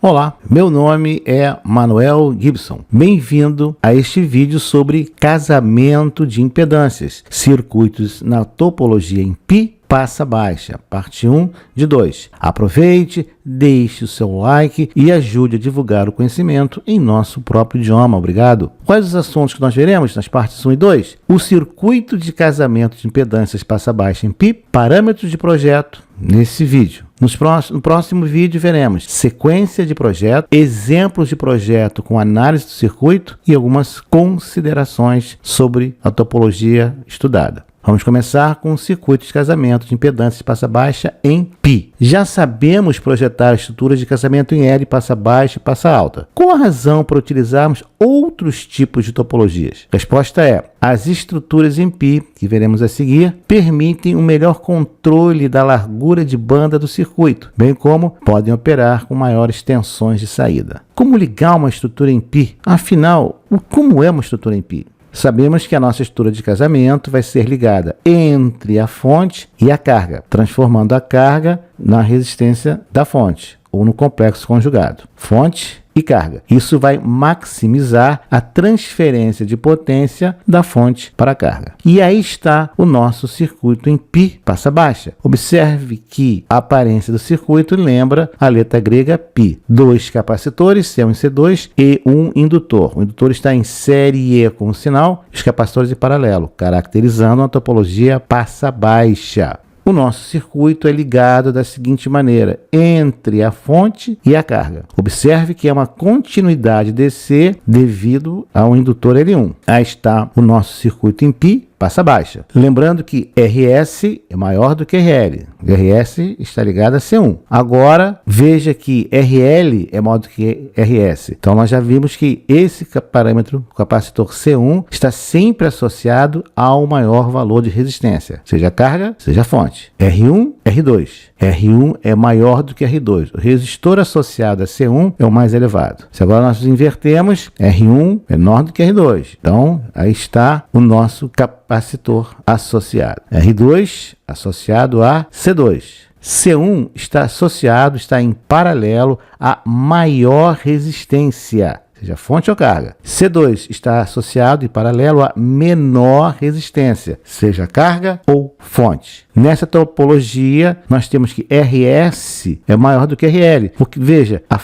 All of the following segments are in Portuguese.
Olá, meu nome é Manuel Gibson. Bem-vindo a este vídeo sobre casamento de impedâncias, circuitos na topologia em π passa baixa, parte 1 de 2. Aproveite, deixe o seu like e ajude a divulgar o conhecimento em nosso próprio idioma. Obrigado. Quais os assuntos que nós veremos nas partes 1 e 2? O circuito de casamento de impedâncias passa baixa em π, parâmetros de projeto, nesse vídeo. No próximo vídeo veremos sequência de projeto, exemplos de projeto com análise do circuito e algumas considerações sobre a topologia estudada. Vamos começar com o circuito de casamento de impedâncias passa baixa em π. Já sabemos projetar estruturas de casamento em L, passa baixa e passa alta. Qual a razão para utilizarmos outros tipos de topologias? Resposta é: as estruturas em π, que veremos a seguir, permitem um melhor controle da largura de banda do circuito, bem como podem operar com maiores tensões de saída. Como ligar uma estrutura em π? Afinal, como é uma estrutura em π? Sabemos que a nossa estrutura de casamento vai ser ligada entre a fonte e a carga, transformando a carga na resistência da fonte, ou no complexo conjugado. Fonte e carga. Isso vai maximizar a transferência de potência da fonte para a carga. E aí está o nosso circuito em π passa baixa. Observe que a aparência do circuito lembra a letra grega π. Dois capacitores, C1 e C2, e um indutor. O indutor está em série E com o sinal, os capacitores em paralelo, caracterizando a topologia passa baixa. O nosso circuito é ligado da seguinte maneira, entre a fonte e a carga. Observe que é uma continuidade DC devido ao indutor L1. Aí está o nosso circuito em π passa baixa. Lembrando que RS é maior do que RL. RS está ligado a C1. Agora, veja que RL é maior do que RS. Então, nós já vimos que esse parâmetro, o capacitor C1, está sempre associado ao maior valor de resistência, seja carga, seja fonte. R1, R2. R1 é maior do que R2. O resistor associado a C1 é o mais elevado. Se agora nós invertemos, R1 é menor do que R2. Então, aí está o nosso capacitor associado. R2 associado a C2. C1 está associado, está em paralelo a maior resistência, seja fonte ou carga. C2 está associado e paralelo a menor resistência, seja carga ou fonte. Nessa topologia, nós temos que RS é maior do que RL, porque, veja, a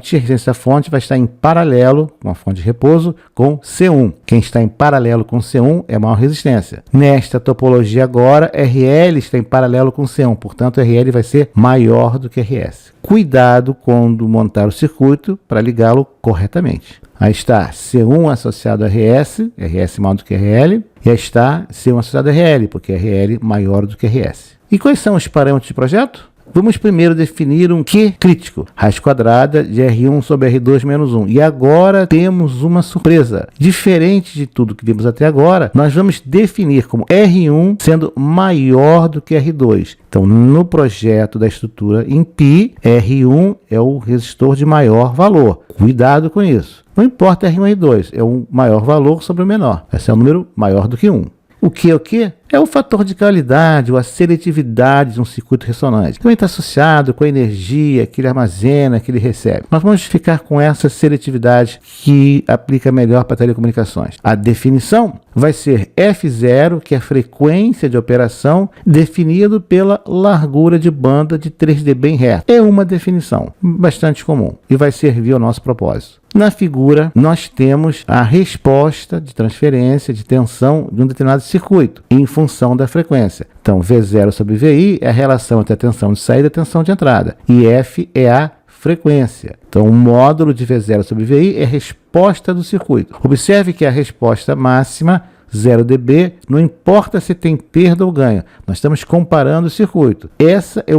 resistência da fonte vai estar em paralelo com a fonte de repouso com C1. Quem está em paralelo com C1 é maior resistência. Nesta topologia agora, RL está em paralelo com C1, portanto, RL vai ser maior do que RS. Cuidado quando montar o circuito para ligá-lo corretamente. Aí está C1 associado a RS, RS maior do que RL, e aí está C1 associado a RL, porque RL maior do que RS. E quais são os parâmetros de projeto? Vamos primeiro definir um Q crítico, raiz quadrada de R1 sobre R2 menos 1. E agora temos uma surpresa. Diferente de tudo que vimos até agora, nós vamos definir como R1 sendo maior do que R2. Então, no projeto da estrutura em π, R1 é o resistor de maior valor. Cuidado com isso. Não importa R1 e R2, é um maior valor sobre o menor. Esse é um número maior do que 1. O que? É o fator de qualidade ou a seletividade de um circuito ressonante, que está associado com a energia que ele armazena, que ele recebe. Nós vamos ficar com essa seletividade que aplica melhor para telecomunicações. A definição vai ser F0, que é a frequência de operação, definido pela largura de banda de 3 dB em Hz. É uma definição bastante comum e vai servir ao nosso propósito. Na figura, nós temos a resposta de transferência de tensão de um determinado circuito em função da frequência. Então, V0 sobre VI é a relação entre a tensão de saída e a tensão de entrada. E F é a frequência. Então, o módulo de V0 sobre VI é a resposta do circuito. Observe que a resposta máxima 0 dB, não importa se tem perda ou ganho, nós estamos comparando o circuito. Esse é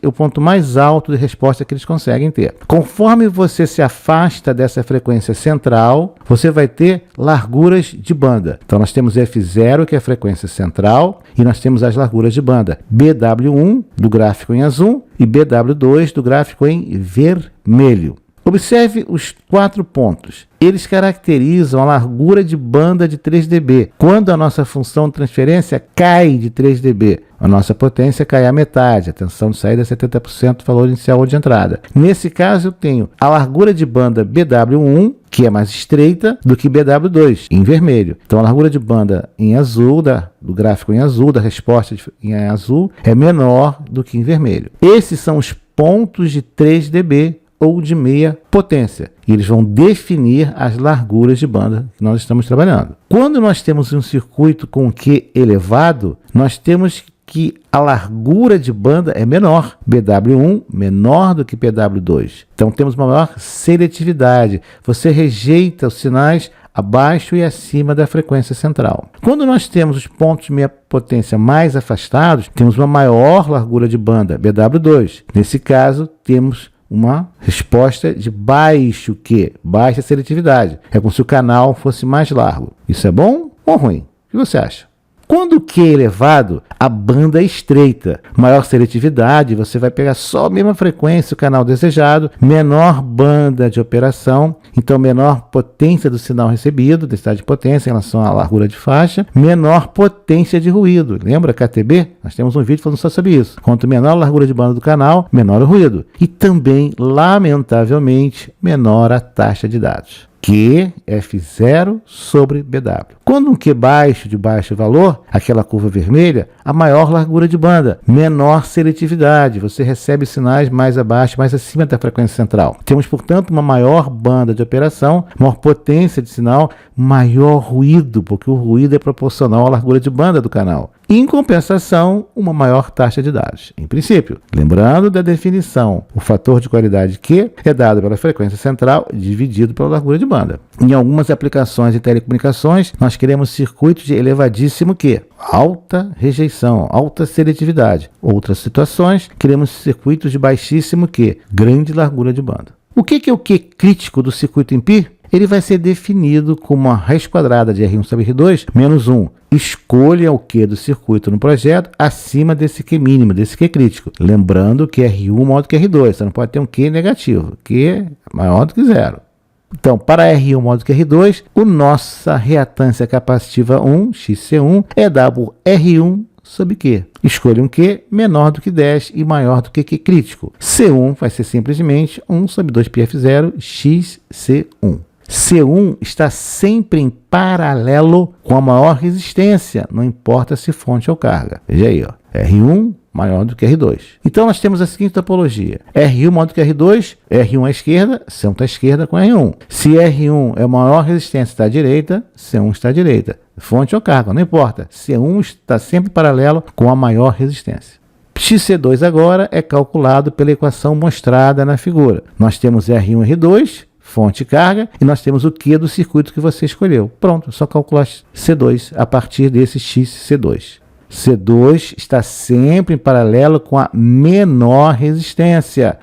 o ponto mais alto de resposta que eles conseguem ter. Conforme você se afasta dessa frequência central, você vai ter larguras de banda. Então nós temos F0, que é a frequência central, e nós temos as larguras de banda BW1 do gráfico em azul e BW2 do gráfico em vermelho. Observe os 4 pontos. Eles caracterizam a largura de banda de 3 dB. Quando a nossa função de transferência cai de 3 dB, a nossa potência cai à metade, a tensão de saída é 70% do valor inicial ou de entrada. Nesse caso, eu tenho a largura de banda BW1, que é mais estreita do que BW2, em vermelho. Então, a largura de banda em azul, do gráfico em azul, da resposta em azul, é menor do que em vermelho. Esses são os pontos de 3 dB ou de meia potência. E eles vão definir as larguras de banda que nós estamos trabalhando. Quando nós temos um circuito com Q elevado, nós temos que a largura de banda é menor, BW1 menor do que PW2. Então temos uma maior seletividade. Você rejeita os sinais abaixo e acima da frequência central. Quando nós temos os pontos de meia potência mais afastados, temos uma maior largura de banda, BW2. Nesse caso, temos uma resposta de baixo Q, baixa seletividade. É como se o canal fosse mais largo. Isso é bom ou ruim? O que você acha? Quando o Q é elevado, a banda é estreita, maior seletividade, você vai pegar só a mesma frequência, o canal desejado, menor banda de operação, então menor potência do sinal recebido, densidade de potência em relação à largura de faixa, menor potência de ruído. Lembra KTB? Nós temos um vídeo falando só sobre isso. Quanto menor a largura de banda do canal, menor o ruído. E também, lamentavelmente, menor a taxa de dados. Q, F0 sobre BW. Quando um Q baixo de baixo valor, aquela curva vermelha, a maior largura de banda, menor seletividade, você recebe sinais mais abaixo, mais acima da frequência central. Temos, portanto, uma maior banda de operação, maior potência de sinal, maior ruído, porque o ruído é proporcional à largura de banda do canal. Em compensação, uma maior taxa de dados. Em princípio, lembrando da definição, o fator de qualidade Q é dado pela frequência central dividido pela largura de banda. Em algumas aplicações de telecomunicações, nós queremos circuitos de elevadíssimo Q, alta rejeição, alta seletividade. Outras situações, queremos circuitos de baixíssimo Q, grande largura de banda. O que é o Q crítico do circuito em π? Ele vai ser definido como a raiz quadrada de R1 sobre R2 menos 1. Escolha o Q do circuito no projeto acima desse Q mínimo, desse Q crítico. Lembrando que R1 maior do que R2, você não pode ter um Q negativo, Q maior do que zero. Então, para R1 maior do que R2, nossa reatância capacitiva 1, XC1, é dada por R1 sobre Q. Escolha um Q menor do que 10 e maior do que Q crítico. C1 vai ser simplesmente 1 sobre 2πf0 XC1. C1 está sempre em paralelo com a maior resistência, não importa se fonte ou carga. Veja aí, ó, R1 maior do que R2. Então nós temos a seguinte topologia: R1 maior do que R2, R1 à esquerda, C1 está à esquerda com R1. Se R1 é a maior resistência, está à direita, C1 está à direita. Fonte ou carga, não importa. C1 está sempre paralelo com a maior resistência. XC2 agora é calculado pela equação mostrada na figura. Nós temos R1 e R2, fonte e carga, e nós temos o Q do circuito que você escolheu. Pronto, é só calcular C2 a partir desse XC2. C2 está sempre em paralelo com a menor resistência.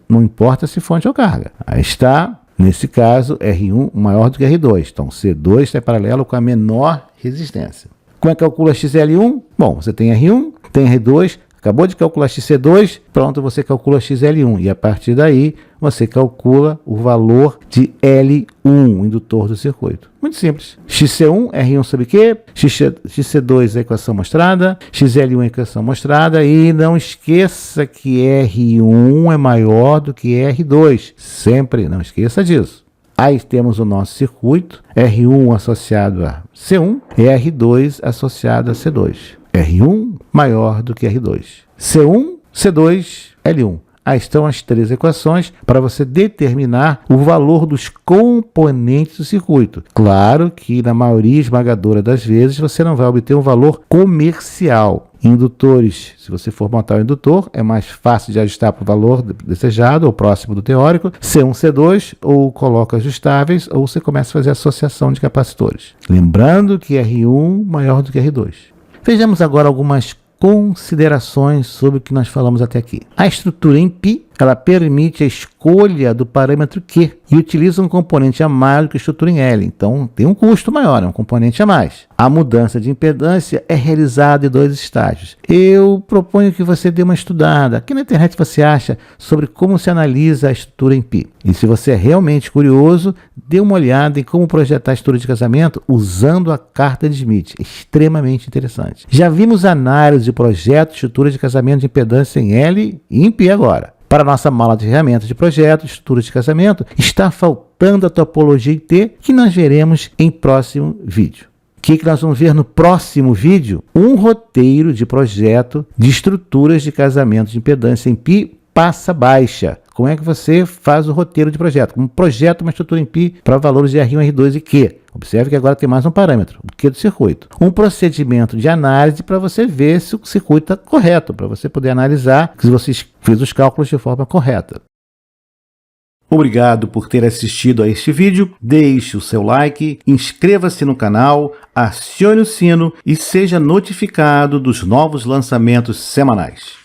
Não importa se fonte ou carga. Aí está, nesse caso, R1 maior do que R2. Então, C2 está em paralelo com a menor resistência. Como é que calcula XL1? Bom, você tem R1, tem R2, acabou de calcular XC2, pronto, você calcula XL1. E a partir daí, você calcula o valor de L1, o indutor do circuito. Muito simples. XC1, R1 sobre Q, XC2 é a equação mostrada, XL1 é a equação mostrada, e não esqueça que R1 é maior do que R2. Sempre, não esqueça disso. Aí temos o nosso circuito, R1 associado a C1 e R2 associado a C2. R1 maior do que R2. C1, C2, L1. Aí estão as 3 equações para você determinar o valor dos componentes do circuito. Claro que na maioria esmagadora das vezes você não vai obter um valor comercial. Indutores, se você for montar o indutor, é mais fácil de ajustar para o valor desejado ou próximo do teórico. C1, C2, ou coloca ajustáveis, ou você começa a fazer associação de capacitores. Lembrando que R1 maior do que R2. Vejamos agora algumas considerações sobre o que nós falamos até aqui. A estrutura em π ela permite a escolha do parâmetro Q e utiliza um componente a mais do que a estrutura em L. Então, tem um custo maior, é um componente a mais. A mudança de impedância é realizada em 2 estágios. Eu proponho que você dê uma estudada. Aqui na internet você acha sobre como se analisa a estrutura em π. E se você é realmente curioso, dê uma olhada em como projetar a estrutura de casamento usando a carta de Schmidt. É extremamente interessante. Já vimos análise de projeto, estrutura de casamento de impedância em L e em π agora. Para a nossa mala de ferramentas de projeto, estrutura de casamento, está faltando a topologia em T, que nós veremos em próximo vídeo. O que nós vamos ver no próximo vídeo? Um roteiro de projeto de estruturas de casamento de impedância em π passa baixa. Como é que você faz o roteiro de projeto? Como projeta uma estrutura em π para valores de R1, R2 e Q. Observe que agora tem mais um parâmetro, o Q do circuito. Um procedimento de análise para você ver se o circuito está correto, para você poder analisar se você fez os cálculos de forma correta. Obrigado por ter assistido a este vídeo, deixe o seu like, inscreva-se no canal, acione o sino e seja notificado dos novos lançamentos semanais.